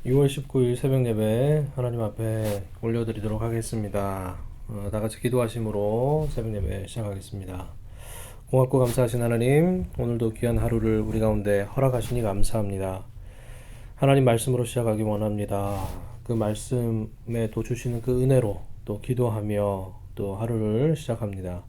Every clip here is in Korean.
6월 19일 새벽 예배 하나님 앞에 올려드리도록 하겠습니다. 다 같이 기도하심으로 새벽 예배 시작하겠습니다. 고맙고 감사하신 하나님, 오늘도 귀한 하루를 우리 가운데 허락하시니 감사합니다. 하나님 말씀으로 시작하기 원합니다. 그 말씀에 또 주시는 그 은혜로 또 기도하며 또 하루를 시작합니다.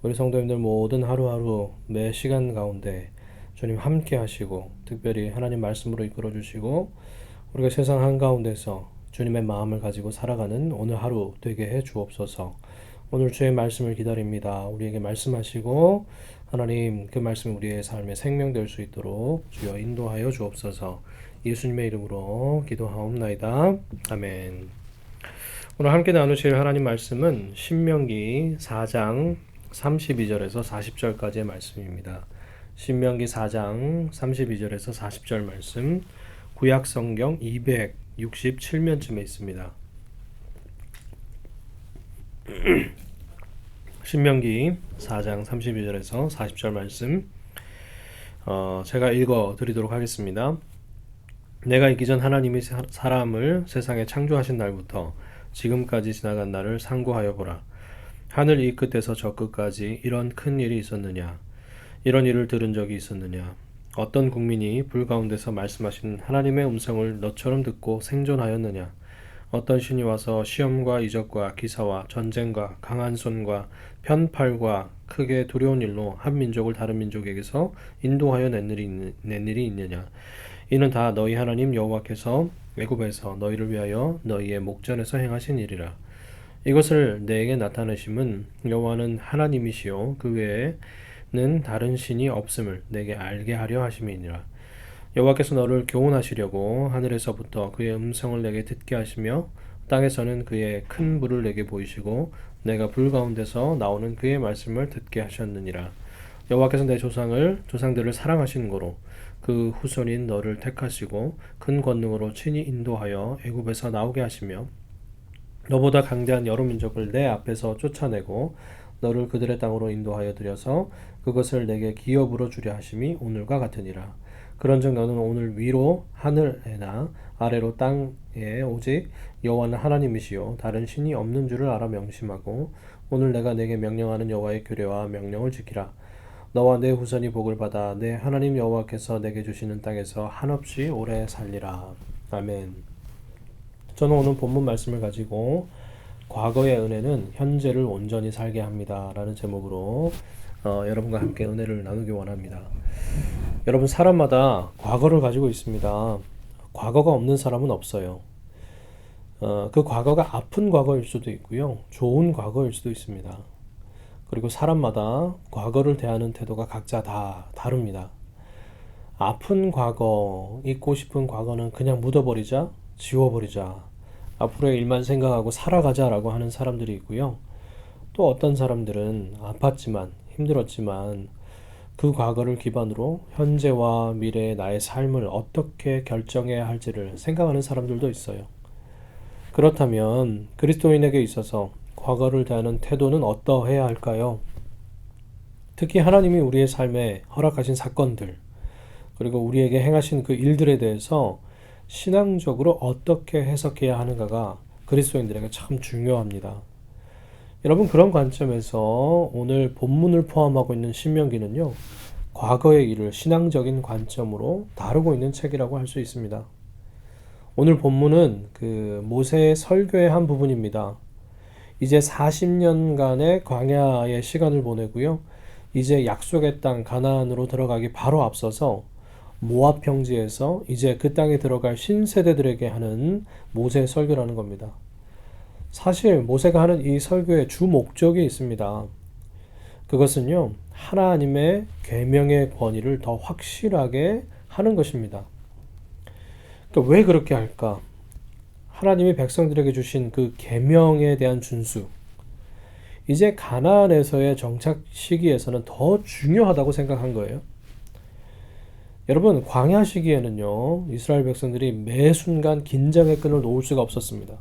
우리 성도님들 모든 하루하루 매 시간 가운데 주님 함께 하시고 특별히 하나님 말씀으로 이끌어 주시고 우리가 세상 한가운데서 주님의 마음을 가지고 살아가는 오늘 하루 되게 해 주옵소서. 오늘 주의 말씀을 기다립니다. 우리에게 말씀하시고 하나님 그 말씀이 우리의 삶에 생명될 수 있도록 주여 인도하여 주옵소서. 예수님의 이름으로 기도하옵나이다. 아멘. 오늘 함께 나누실 하나님 말씀은 신명기 4장 32절에서 40절까지의 말씀입니다. 신명기 4장 32절에서 40절 말씀, 구약 성경 267면쯤에 있습니다. 신명기 4장 32절에서 40절 말씀 제가 읽어 드리도록 하겠습니다. 내가 있기 전 하나님이 사람을 세상에 창조하신 날부터 지금까지 지나간 날을 상고하여 보라. 하늘 이 끝에서 저 끝까지 이런 큰 일이 있었느냐? 이런 일을 들은 적이 있었느냐? 어떤 국민이 불 가운데서 말씀하신 하나님의 음성을 너처럼 듣고 생존하였느냐? 어떤 신이 와서 시험과 이적과 기사와 전쟁과 강한 손과 편팔과 크게 두려운 일로 한 민족을 다른 민족에게서 인도하여 낸 일이 있느냐? 이는 다 너희 하나님 여호와께서 애굽에서 너희를 위하여 너희의 목전에서 행하신 일이라. 이것을 내게 나타내심은 여호와는 하나님이시요 그 외에는 다른 신이 없음을 내게 알게 하려 하심이니라. 여호와께서 너를 교훈하시려고 하늘에서부터 그의 음성을 내게 듣게 하시며 땅에서는 그의 큰 불을 내게 보이시고 내가 불 가운데서 나오는 그의 말씀을 듣게 하셨느니라. 여호와께서 내 조상들을 사랑하시는 거로 그 후손인 너를 택하시고 큰 권능으로 친히 인도하여 애굽에서 나오게 하시며 너보다 강대한 여러 민족을 내 앞에서 쫓아내고 너를 그들의 땅으로 인도하여 들여서 그것을 내게 기업으로 주려 하심이 오늘과 같으니라. 그런즉 너는 오늘 위로 하늘에나 아래로 땅에 오직 여호와는 하나님이시요 다른 신이 없는 줄을 알아 명심하고 오늘 내가 내게 명령하는 여호와의 규례와 명령을 지키라. 너와 내 후손이 복을 받아 내 하나님 여호와께서 내게 주시는 땅에서 한없이 오래 살리라. 아멘. 저는 오늘 본문 말씀을 가지고 과거의 은혜는 현재를 온전히 살게 합니다 라는 제목으로 여러분과 함께 은혜를 나누기 원합니다. 여러분, 사람마다 과거를 가지고 있습니다. 과거가 없는 사람은 없어요. 그 과거가 아픈 과거일 수도 있고요, 좋은 과거일 수도 있습니다. 그리고 사람마다 과거를 대하는 태도가 각자 다 다릅니다. 아픈 과거, 잊고 싶은 과거는 그냥 묻어버리자, 지워버리자, 앞으로의 일만 생각하고 살아가자라고 하는 사람들이 있고요. 또 어떤 사람들은 아팠지만 힘들었지만 그 과거를 기반으로 현재와 미래의 나의 삶을 어떻게 결정해야 할지를 생각하는 사람들도 있어요. 그렇다면 그리스도인에게 있어서 과거를 대하는 태도는 어떠해야 할까요? 특히 하나님이 우리의 삶에 허락하신 사건들, 그리고 우리에게 행하신 그 일들에 대해서 신앙적으로 어떻게 해석해야 하는가가 그리스도인들에게 참 중요합니다. 여러분, 그런 관점에서 오늘 본문을 포함하고 있는 신명기는요, 과거의 일을 신앙적인 관점으로 다루고 있는 책이라고 할 수 있습니다. 오늘 본문은 그 모세의 설교의 한 부분입니다. 이제 40년간의 광야의 시간을 보내고요, 이제 약속의 땅 가나안으로 들어가기 바로 앞서서 모압 평지에서 이제 그 땅에 들어갈 신세대들에게 하는 모세의 설교라는 겁니다. 사실 모세가 하는 이 설교의 주 목적이 있습니다. 그것은요, 하나님의 계명의 권위를 더 확실하게 하는 것입니다. 그러니까 왜 그렇게 할까? 하나님이 백성들에게 주신 그 계명에 대한 준수, 이제 가나안에서의 정착 시기에서는 더 중요하다고 생각한 거예요. 여러분, 광야 시기에는요, 이스라엘 백성들이 매 순간 긴장의 끈을 놓을 수가 없었습니다.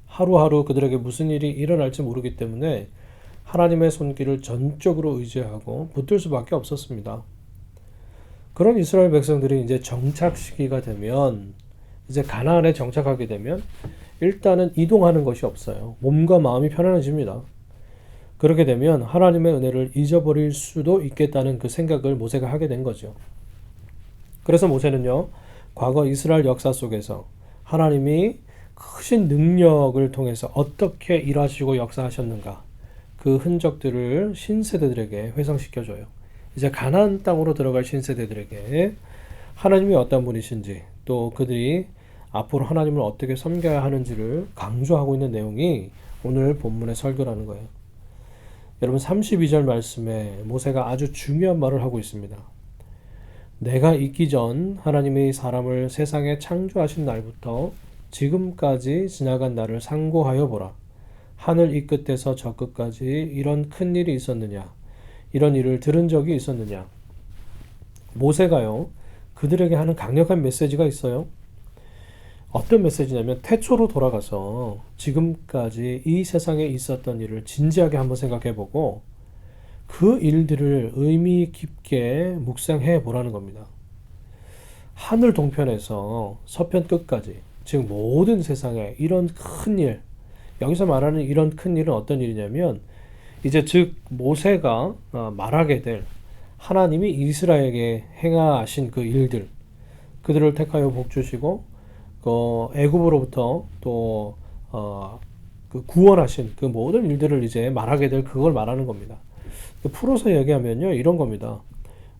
하루하루 그들에게 무슨 일이 일어날지 모르기 때문에 하나님의 손길을 전적으로 의지하고 붙들 수밖에 없었습니다. 그런 이스라엘 백성들이 이제 정착 시기가 되면 이제 가나안에 정착하게 되면 일단은 이동하는 것이 없어요. 몸과 마음이 편안해집니다. 그렇게 되면 하나님의 은혜를 잊어버릴 수도 있겠다는 그 생각을 모세가 하게 된 거죠. 그래서 모세는요, 과거 이스라엘 역사 속에서 하나님이 크신 능력을 통해서 어떻게 일하시고 역사하셨는가, 그 흔적들을 신세대들에게 회상시켜줘요. 이제 가나안 땅으로 들어갈 신세대들에게 하나님이 어떤 분이신지, 또 그들이 앞으로 하나님을 어떻게 섬겨야 하는지를 강조하고 있는 내용이 오늘 본문의 설교라는 거예요. 여러분, 32절 말씀에 모세가 아주 중요한 말을 하고 있습니다. 내가 있기 전 하나님이 사람을 세상에 창조하신 날부터 지금까지 지나간 날을 상고하여 보라. 하늘 이 끝에서 저 끝까지 이런 큰 일이 있었느냐? 이런 일을 들은 적이 있었느냐? 모세가요, 그들에게 하는 강력한 메시지가 있어요. 어떤 메시지냐면 태초로 돌아가서 지금까지 이 세상에 있었던 일을 진지하게 한번 생각해보고 그 일들을 의미 깊게 묵상해 보라는 겁니다. 하늘 동편에서 서편 끝까지, 즉 모든 세상에 이런 큰 일, 여기서 말하는 이런 큰 일은 어떤 일이냐면 이제 즉 모세가 말하게 될 하나님이 이스라엘에게 행하신 그 일들, 그들을 택하여 복주시고 애굽으로부터 또 그 구원하신 그 모든 일들을 이제 말하게 될 그걸 말하는 겁니다. 풀어서 얘기하면요, 이런 겁니다.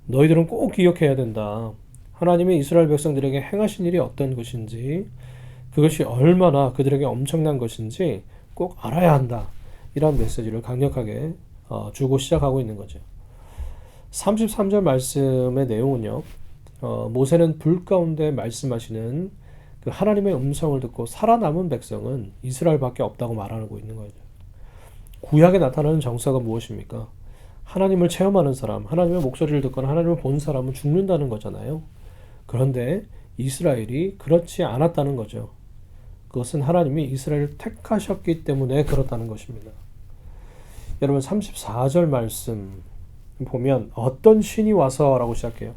너희들은 꼭 기억해야 된다. 하나님이 이스라엘 백성들에게 행하신 일이 어떤 것인지, 그것이 얼마나 그들에게 엄청난 것인지 꼭 알아야 한다. 이런 메시지를 강력하게 주고 시작하고 있는 거죠. 33절 말씀의 내용은요, 모세는 불 가운데 말씀하시는 그 하나님의 음성을 듣고 살아남은 백성은 이스라엘밖에 없다고 말하고 있는 거죠. 구약에 나타나는 정사가 무엇입니까? 하나님을 체험하는 사람, 하나님의 목소리를 듣거나 하나님을 본 사람은 죽는다는 거잖아요. 그런데 이스라엘이 그렇지 않았다는 거죠. 그것은 하나님이 이스라엘을 택하셨기 때문에 그렇다는 것입니다. 여러분, 34절 말씀 보면 어떤 신이 와서 라고 시작해요.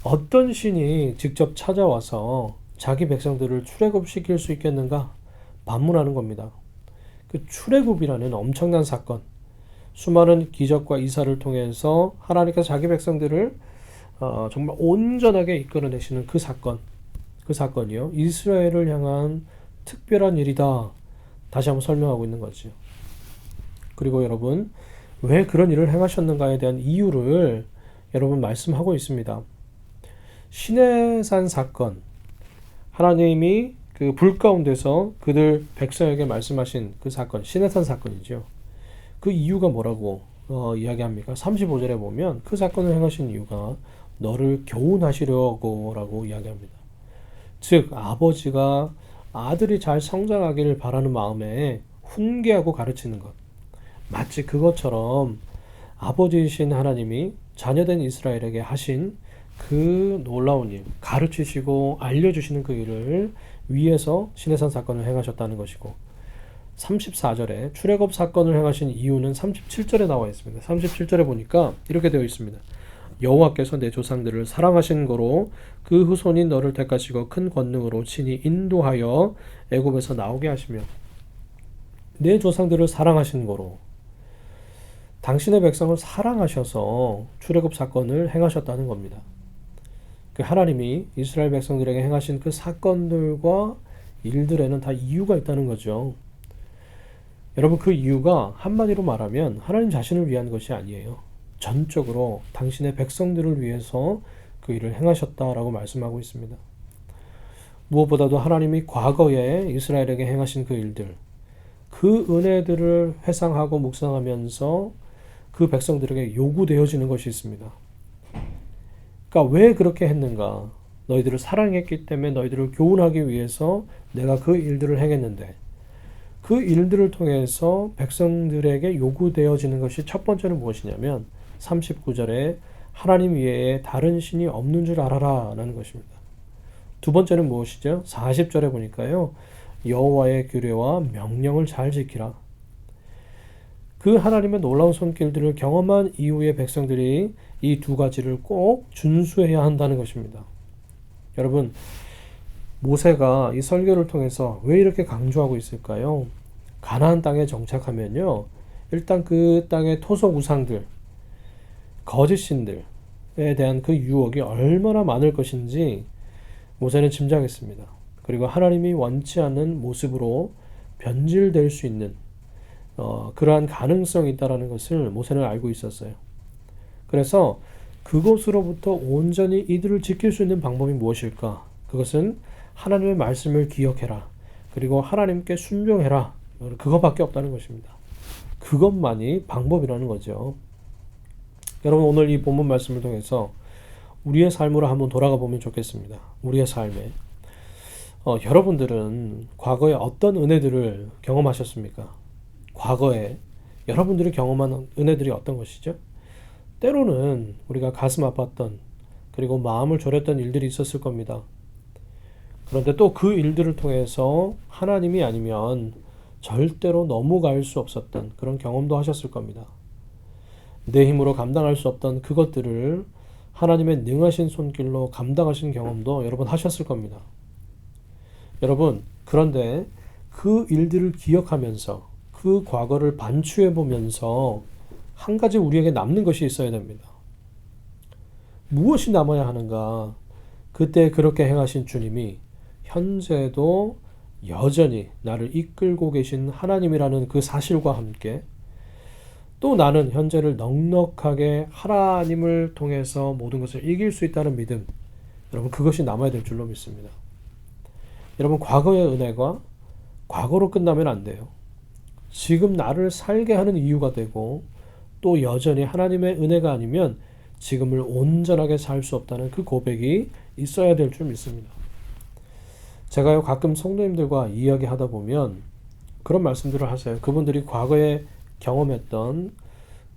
어떤 신이 직접 찾아와서 자기 백성들을 출애굽시킬 수 있겠는가? 반문하는 겁니다. 그 출애굽이라는 엄청난 사건, 수많은 기적과 이사를 통해서 하나님께서 자기 백성들을 정말 온전하게 이끌어내시는 그 사건이요, 이스라엘을 향한 특별한 일이다. 다시 한번 설명하고 있는 거죠. 그리고 여러분, 왜 그런 일을 행하셨는가에 대한 이유를 여러분 말씀하고 있습니다. 시내산 사건, 하나님이 그 불 가운데서 그들 백성에게 말씀하신 그 사건, 시내산 사건이죠. 그 이유가 뭐라고 이야기합니까? 35절에 보면 그 사건을 행하신 이유가 너를 교훈하시려고 라고 이야기합니다. 즉 아버지가 아들이 잘 성장하기를 바라는 마음에 훈계하고 가르치는 것, 마치 그것처럼 아버지이신 하나님이 자녀된 이스라엘에게 하신 그 놀라운 일, 가르치시고 알려주시는 그 일을 위해서 시내산 사건을 행하셨다는 것이고, 34절에 출애굽 사건을 행하신 이유는 37절에 나와 있습니다. 37절에 보니까 이렇게 되어 있습니다. 여호와께서 내 조상들을 사랑하신 거로 그 후손인 너를 택하시고 큰 권능으로 친히 인도하여 애굽에서 나오게 하시며, 내 조상들을 사랑하신 거로, 당신의 백성을 사랑하셔서 출애굽 사건을 행하셨다는 겁니다. 그 하나님이 이스라엘 백성들에게 행하신 그 사건들과 일들에는 다 이유가 있다는 거죠. 여러분, 그 이유가 한마디로 말하면 하나님 자신을 위한 것이 아니에요. 전적으로 당신의 백성들을 위해서 그 일을 행하셨다라고 말씀하고 있습니다. 무엇보다도 하나님이 과거에 이스라엘에게 행하신 그 일들, 그 은혜들을 회상하고 묵상하면서 그 백성들에게 요구되어지는 것이 있습니다. 그러니까 왜 그렇게 했는가? 너희들을 사랑했기 때문에 너희들을 교훈하기 위해서 내가 그 일들을 행했는데, 그 일들을 통해서 백성들에게 요구되어지는 것이 첫 번째는 무엇이냐면 39절에 하나님 외에 다른 신이 없는 줄 알아라 라는 것입니다. 두 번째는 무엇이죠? 40절에 보니까요, 여호와의 규례와 명령을 잘 지키라. 그 하나님의 놀라운 손길들을 경험한 이후에 백성들이 이 두 가지를 꼭 준수해야 한다는 것입니다. 여러분, 모세가 이 설교를 통해서 왜 이렇게 강조하고 있을까요? 가나안 땅에 정착하면요, 일단 그 땅의 토속 우상들, 거짓 신들에 대한 그 유혹이 얼마나 많을 것인지 모세는 짐작했습니다. 그리고 하나님이 원치 않는 모습으로 변질될 수 있는 그러한 가능성이 있다는 것을 모세는 알고 있었어요. 그래서 그곳으로부터 온전히 이들을 지킬 수 있는 방법이 무엇일까? 그것은 하나님의 말씀을 기억해라. 그리고 하나님께 순종해라. 그것밖에 없다는 것입니다. 그것만이 방법이라는 거죠. 여러분, 오늘 이 본문 말씀을 통해서 우리의 삶으로 한번 돌아가 보면 좋겠습니다. 우리의 삶에 여러분들은 과거에 어떤 은혜들을 경험하셨습니까? 과거에 여러분들이 경험한 은혜들이 어떤 것이죠? 때로는 우리가 가슴 아팠던, 그리고 마음을 졸였던 일들이 있었을 겁니다. 그런데 또 그 일들을 통해서 하나님이 아니면 절대로 넘어갈 수 없었던 그런 경험도 하셨을 겁니다. 내 힘으로 감당할 수 없던 그것들을 하나님의 능하신 손길로 감당하신 경험도 여러분 하셨을 겁니다. 여러분, 그런데 그 일들을 기억하면서 그 과거를 반추해 보면서 한 가지 우리에게 남는 것이 있어야 됩니다. 무엇이 남아야 하는가? 그때 그렇게 행하신 주님이 현재도 여전히 나를 이끌고 계신 하나님이라는 그 사실과 함께, 또 나는 현재를 넉넉하게 하나님을 통해서 모든 것을 이길 수 있다는 믿음, 여러분, 그것이 남아야 될 줄로 믿습니다. 여러분, 과거의 은혜가 과거로 끝나면 안 돼요. 지금 나를 살게 하는 이유가 되고, 또 여전히 하나님의 은혜가 아니면 지금을 온전하게 살 수 없다는 그 고백이 있어야 될 줄 믿습니다. 제가요, 가끔 성도님들과 이야기하다 보면 그런 말씀들을 하세요. 그분들이 과거에 경험했던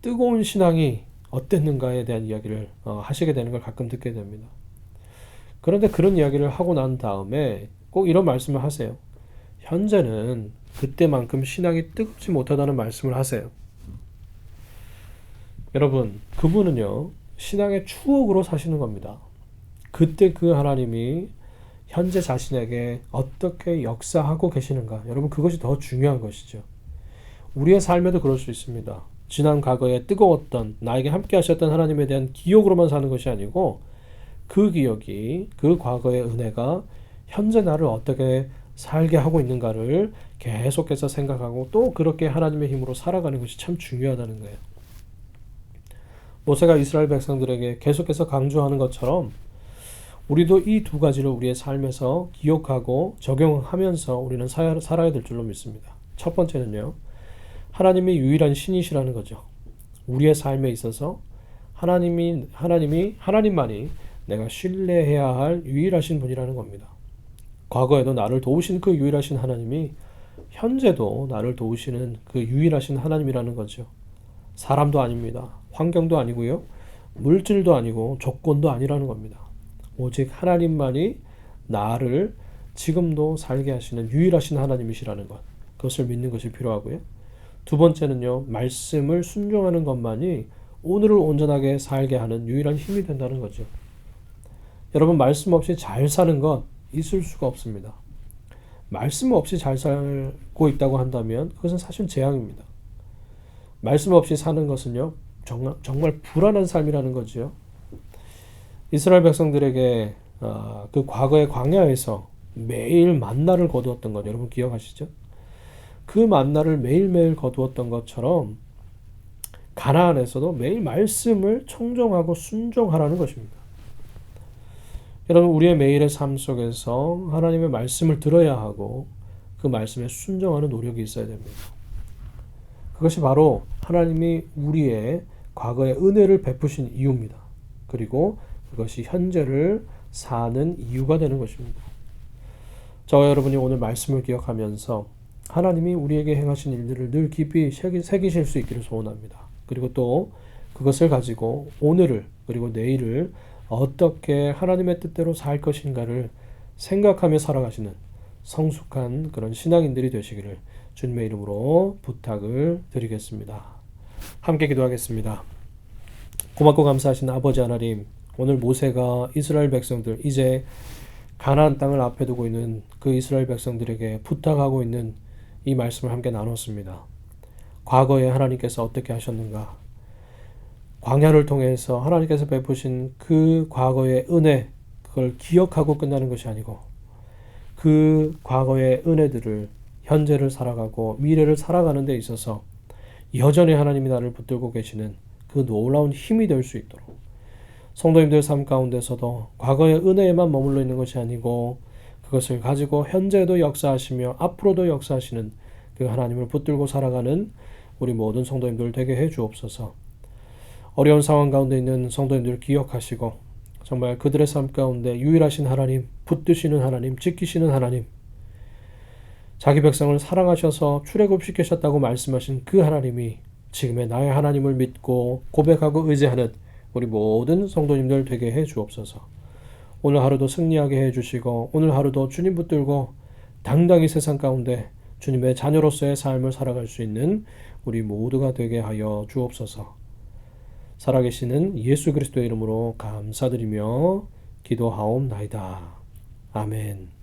뜨거운 신앙이 어땠는가에 대한 이야기를 하시게 되는 걸 가끔 듣게 됩니다. 그런데 그런 이야기를 하고 난 다음에 꼭 이런 말씀을 하세요. 현재는 그때만큼 신앙이 뜨겁지 못하다는 말씀을 하세요. 여러분, 그분은요, 신앙의 추억으로 사시는 겁니다. 그때 그 하나님이 현재 자신에게 어떻게 역사하고 계시는가, 여러분, 그것이 더 중요한 것이죠. 우리의 삶에도 그럴 수 있습니다. 지난 과거에 뜨거웠던, 나에게 함께 하셨던 하나님에 대한 기억으로만 사는 것이 아니고, 그 기억이, 그 과거의 은혜가 현재 나를 어떻게 살게 하고 있는가를 계속해서 생각하고 또 그렇게 하나님의 힘으로 살아가는 것이 참 중요하다는 거예요. 모세가 이스라엘 백성들에게 계속해서 강조하는 것처럼 우리도 이 두 가지를 우리의 삶에서 기억하고 적용하면서 우리는 살아야 될 줄로 믿습니다. 첫 번째는요, 하나님이 유일한 신이시라는 거죠. 우리의 삶에 있어서 하나님만이 내가 신뢰해야 할 유일하신 분이라는 겁니다. 과거에도 나를 도우신 그 유일하신 하나님이 현재도 나를 도우시는 그 유일하신 하나님이라는 거죠. 사람도 아닙니다. 환경도 아니고요. 물질도 아니고 조건도 아니라는 겁니다. 오직 하나님만이 나를 지금도 살게 하시는 유일하신 하나님이시라는 것, 그것을 믿는 것이 필요하고요. 두 번째는요, 말씀을 순종하는 것만이 오늘을 온전하게 살게 하는 유일한 힘이 된다는 거죠. 여러분, 말씀 없이 잘 사는 것 있을 수가 없습니다. 말씀 없이 잘 살고 있다고 한다면 그것은 사실 재앙입니다. 말씀 없이 사는 것은요, 정말 불안한 삶이라는 거죠. 이스라엘 백성들에게 그 과거의 광야에서 매일 만나를 거두었던 것, 여러분 기억하시죠? 그 만나를 매일매일 거두었던 것처럼 가나안에서도 매일 말씀을 청종하고 순종하라는 것입니다. 여러분, 우리의 매일의 삶 속에서 하나님의 말씀을 들어야 하고 그 말씀에 순종하는 노력이 있어야 됩니다. 그것이 바로 하나님이 우리의 과거의 은혜를 베푸신 이유입니다. 그리고 그것이 현재를 사는 이유가 되는 것입니다. 저와 여러분이 오늘 말씀을 기억하면서 하나님이 우리에게 행하신 일들을 늘 깊이 새기실 수 있기를 소원합니다. 그리고 또 그것을 가지고 오늘을, 그리고 내일을 어떻게 하나님의 뜻대로 살 것인가를 생각하며 살아가시는 성숙한 그런 신앙인들이 되시기를 주님의 이름으로 부탁을 드리겠습니다. 함께 기도하겠습니다. 고맙고 감사하신 아버지 하나님, 오늘 모세가 이스라엘 백성들, 이제 가나안 땅을 앞에 두고 있는 그 이스라엘 백성들에게 부탁하고 있는 이 말씀을 함께 나눴습니다. 과거에 하나님께서 어떻게 하셨는가? 광야를 통해서 하나님께서 베푸신 그 과거의 은혜, 그걸 기억하고 끝나는 것이 아니고 그 과거의 은혜들을 현재를 살아가고 미래를 살아가는 데 있어서 여전히 하나님이 나를 붙들고 계시는 그 놀라운 힘이 될 수 있도록 성도님들 삶 가운데서도 과거의 은혜에만 머물러 있는 것이 아니고 그것을 가지고 현재도 역사하시며 앞으로도 역사하시는 그 하나님을 붙들고 살아가는 우리 모든 성도님들 되게 해 주옵소서. 어려운 상황 가운데 있는 성도님들 기억하시고 정말 그들의 삶 가운데 유일하신 하나님, 붙드시는 하나님, 지키시는 하나님, 자기 백성을 사랑하셔서 출애굽시키셨다고 말씀하신 그 하나님이 지금의 나의 하나님을 믿고 고백하고 의지하는 우리 모든 성도님들 되게 해 주옵소서. 오늘 하루도 승리하게 해 주시고 오늘 하루도 주님 붙들고 당당히 세상 가운데 주님의 자녀로서의 삶을 살아갈 수 있는 우리 모두가 되게 하여 주옵소서. 살아계시는 예수 그리스도의 이름으로 감사드리며 기도하옵나이다. 아멘.